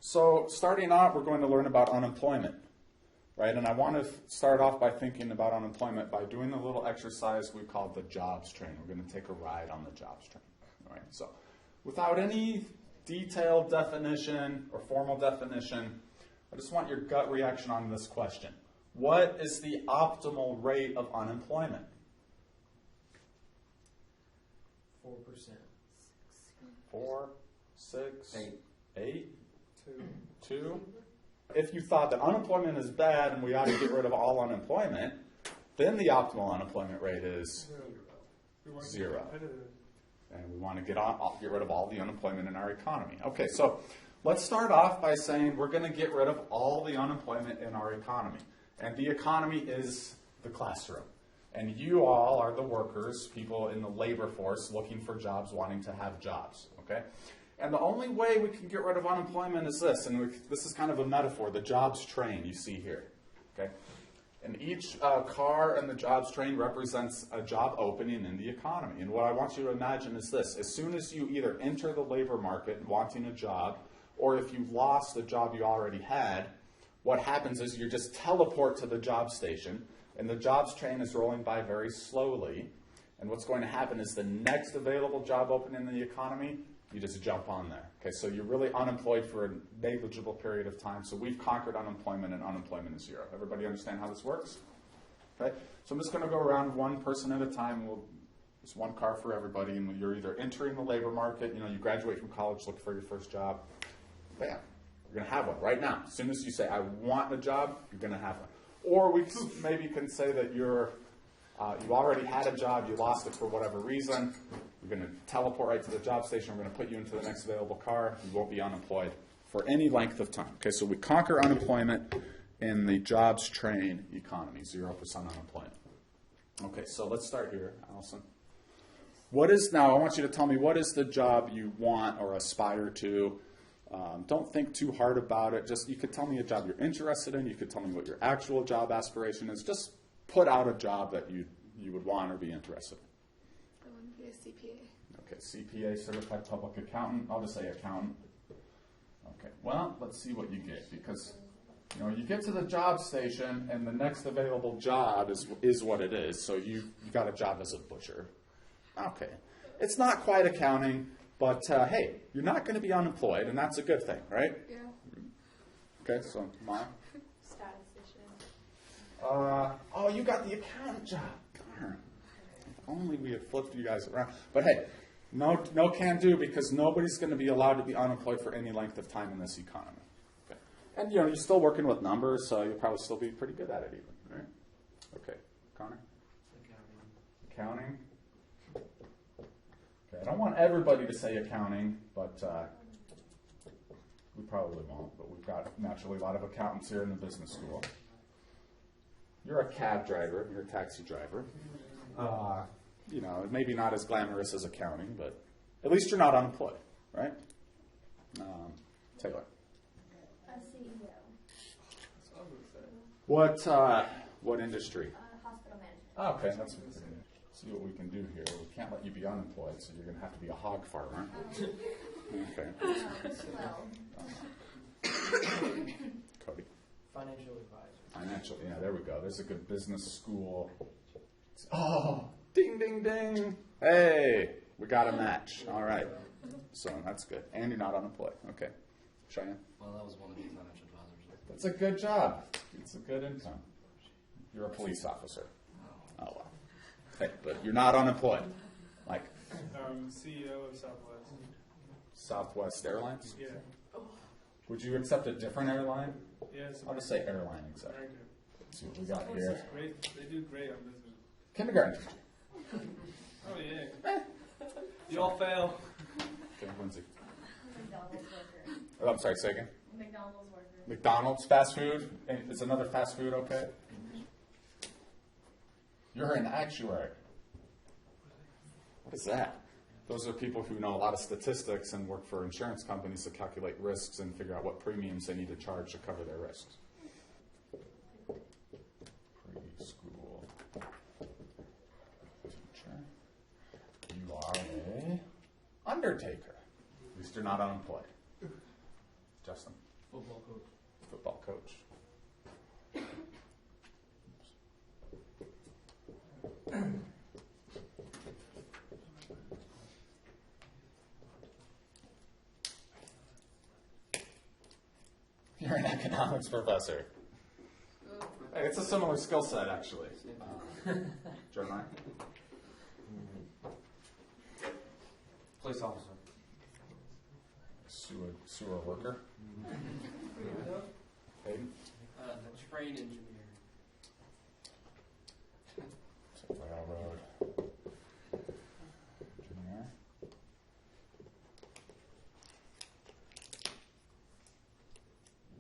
So starting out, we're going to learn about unemployment, right? And I want to start off by thinking about unemployment by doing a little exercise we call the jobs train. We're going to take a ride on the jobs train, all right? So without any detailed definition or formal definition, I just want your gut reaction on this question. What is the optimal rate of unemployment? 4%. 4, 6, 8, 2. 2. If you thought that unemployment is bad and we ought to get rid of all unemployment, then the optimal unemployment rate is 0. And we want to get rid of all the unemployment in our economy. Okay, so let's start off by saying we're going to get rid of all the unemployment in our economy. And the economy is the classroom. And you all are the workers, people in the labor force looking for jobs, wanting to have jobs. Okay? And the only way we can get rid of unemployment is this, and this is kind of a metaphor, the jobs train you see here. Okay? And each car in the jobs train represents a job opening in the economy. And what I want you to imagine is this. As soon as you either enter the labor market wanting a job, or if you lost a job you already had, what happens is you just teleport to the job station, and the jobs train is rolling by very slowly. And what's going to happen is the next available job opening in the economy, you just jump on there. Okay, so you're really unemployed for a negligible period of time. So we've conquered unemployment, and unemployment is 0. Everybody understand how this works? Okay, so I'm just going to go around one person at a time. There's one car for everybody, and you're either entering the labor market, you graduate from college, look for your first job. Bam, you're going to have one right now. As soon as you say, I want a job, you're going to have one. Or we maybe can say that you already had a job, you lost it for whatever reason. You're going to teleport right to the job station. We're going to put you into the next available car. You won't be unemployed for any length of time. Okay, so we conquer unemployment in the jobs train economy, 0% unemployment. Okay, so let's start here, Allison. Now I want you to tell me, what is the job you want or aspire to? Don't think too hard about it. You could tell me a job you're interested in. You could tell me what your actual job aspiration is. Just put out a job that you would want or be interested in. I want to be a CPA. Okay, CPA, Certified Public Accountant. I'll just say accountant. Okay, well, let's see what you get, because you get to the job station and the next available job is what it is. So you got a job as a butcher. Okay, it's not quite accounting. But, hey, you're not going to be unemployed, and that's a good thing, right? Yeah. Okay, so, Maya? Statistician. Oh, you got the accountant job. Darn. If only we had flipped you guys around. But, hey, no can do, because nobody's going to be allowed to be unemployed for any length of time in this economy. Okay. And, you're still working with numbers, so you'll probably still be pretty good at it even, right? Okay. Connor? Accounting? I don't want everybody to say accounting, but we probably won't. But we've got naturally a lot of accountants here in the business school. You're a cab driver. You're a taxi driver. Maybe not as glamorous as accounting, but at least you're not unemployed, right? Taylor. A CEO. What industry? Hospital management. Oh, okay, that's good. See what we can do here. We can't let you be unemployed, so you're going to have to be a hog farmer. Okay. Cody. Financial advisor. Yeah, there we go. There's a good business school. Oh, ding, ding, ding. Hey, we got a match. All right. So that's good. And you're not unemployed. Okay. Cheyenne? Well, that was one of the financial advisors. That's a good job. It's a good income. You're a police officer. Oh, well. Hey, but you're not unemployed. Mike? CEO of Southwest. Southwest Airlines? Yeah. Would you accept a different airline? Yes. I'll just say airline exec. American. Let's see what we got here. Great. They do great on business. Kindergarten. Oh yeah. You all fail. Okay, Lindsay. McDonald's worker. Oh, I'm sorry, say again. McDonald's worker. McDonald's, fast food. Is another fast food okay? You're an actuary. What is that? Those are people who know a lot of statistics and work for insurance companies to calculate risks and figure out what premiums they need to charge to cover their risks. Preschool teacher. You are a undertaker. At least you're not unemployed. Justin. Football coach. Football coach. You're an economics professor. Hey, it's a similar skill set, actually. Jeremiah? Police officer. Sewer worker. Hayden? The train engineer. Railroad. Engineer.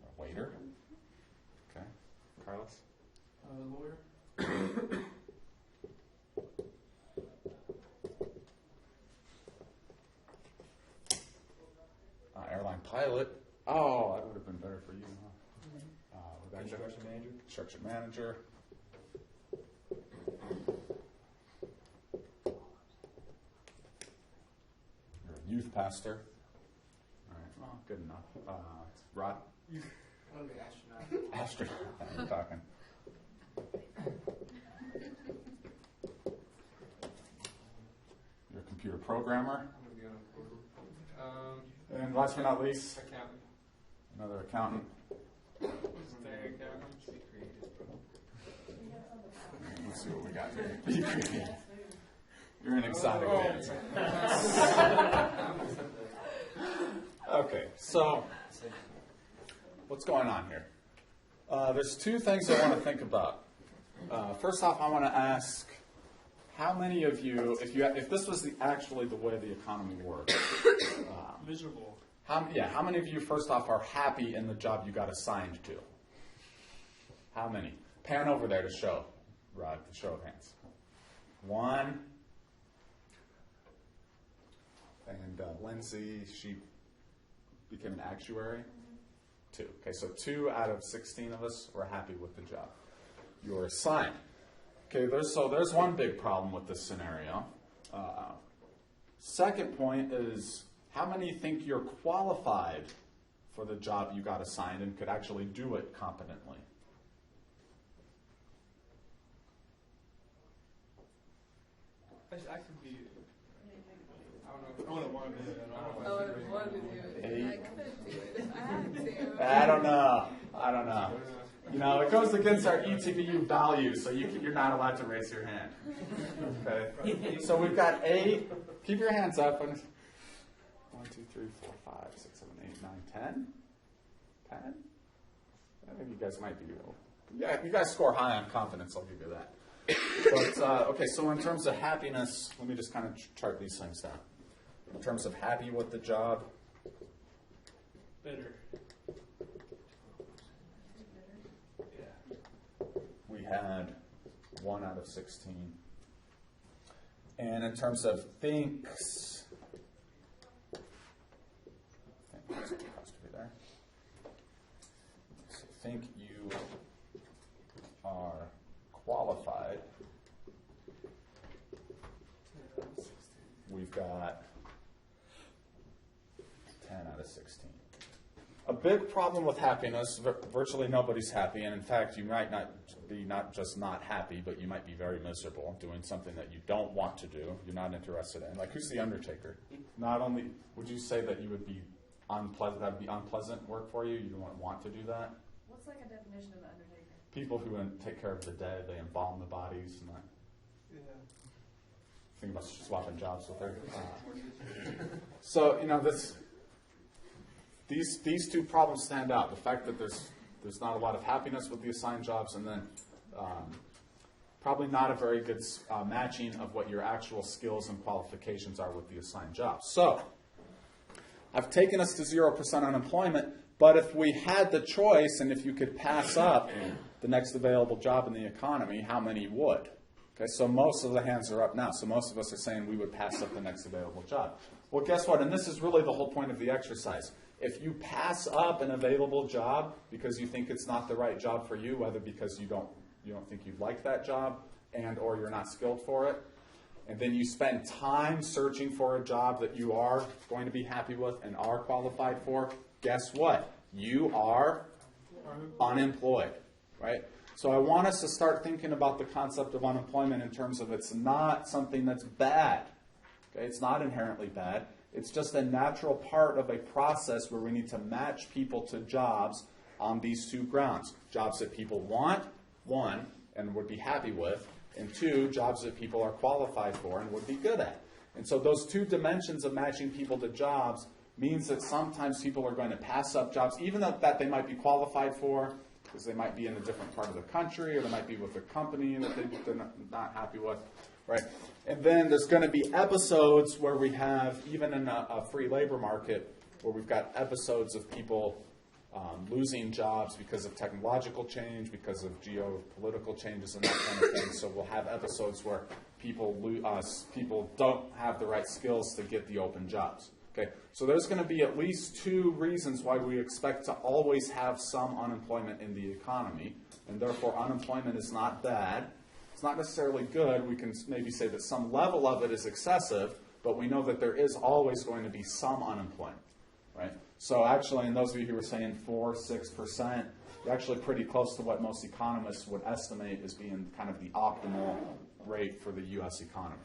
A waiter. Okay. Carlos? Lawyer. Airline pilot. Oh, that would have been better for you, huh? We got Construction manager. construction manager. You're a youth pastor. All right, well, good enough. Rod? I'm the astronaut. Astronaut. We're talking. You're a computer programmer. I'm gonna be on And last but not least, accountant. another accountant. Staring accountant. Be creative, bro. Let's see what we got here. Be creative. You're an exotic dancer. Okay, so what's going on here? There's two things I want to think about. First off, I want to ask, how many of you, if this was actually the way the economy worked, Miserable. how many of you, first off, are happy in the job you got assigned to? How many? Pan over there to show, Rod, the show of hands. One. And Lindsay, she became an actuary. 2. Okay, so 2 out of 16 of us were happy with the job you were assigned. Okay, there's one big problem with this scenario. Second point is, how many think you're qualified for the job you got assigned and could actually do it competently? I could be. I wouldn't want to do it at all. I would want to do it. I could do it if I had to. I don't know. You know, it goes against our ETBU values, so you're not allowed to raise your hand. Okay? So we've got 8. Keep your hands up. 1, 2, 3, 4, 5, 6, 7, 8, 9, 10. 10? I think you guys might be. Yeah, you guys score high on confidence, I'll give you that. But, okay, so in terms of happiness, let me just kind of chart these things down. In terms of happy with the job, Better. we had 1 out of 16. And in terms of thinks, so think you are qualified. We've got 10 out of 16. A big problem with happiness, virtually nobody's happy, and in fact, you might not be not just not happy, but you might be very miserable doing something that you don't want to do, you're not interested in. Like, who's the Undertaker? Not only would you say that you would be unpleasant, that would be unpleasant work for you, you don't want to do that? What's like a definition of the Undertaker? People who take care of the dead, they embalm the bodies, and that. Yeah. Think about swapping jobs with her. So, you know, these two problems stand out. The fact that there's not a lot of happiness with the assigned jobs, and then probably not a very good matching of what your actual skills and qualifications are with the assigned jobs. So, I've taken us to 0% unemployment, but if we had the choice and if you could pass up the next available job in the economy, how many would? Okay, so most of the hands are up now. So most of us are saying we would pass up the next available job. Well, guess what? And this is really the whole point of the exercise. If you pass up an available job because you think it's not the right job for you, whether because you don't think you like that job and or you're not skilled for it, and then you spend time searching for a job that you are going to be happy with and are qualified for, guess what? you are unemployed, right? So I want us to start thinking about the concept of unemployment in terms of it's not something that's bad. Okay? It's not inherently bad. It's just a natural part of a process where we need to match people to jobs on these two grounds. Jobs that people want, one, and would be happy with, and two, jobs that people are qualified for and would be good at. And so those two dimensions of matching people to jobs means that sometimes people are going to pass up jobs, even though that they might be qualified for, because they might be in a different part of the country, or they might be with a company that they're not happy with, right? And then there's going to be episodes where we have, even in a free labor market, where we've got episodes of people losing jobs because of technological change, because of geopolitical changes and that kind of thing. So we'll have episodes where people don't have the right skills to get the open jobs. Okay, so there's going to be at least two reasons why we expect to always have some unemployment in the economy, and therefore unemployment is not bad. It's not necessarily good. We can maybe say that some level of it is excessive, but we know that there is always going to be some unemployment, right? So actually, in those of you who were saying 4-6%, you're actually pretty close to what most economists would estimate as being kind of the optimal rate for the U.S. economy.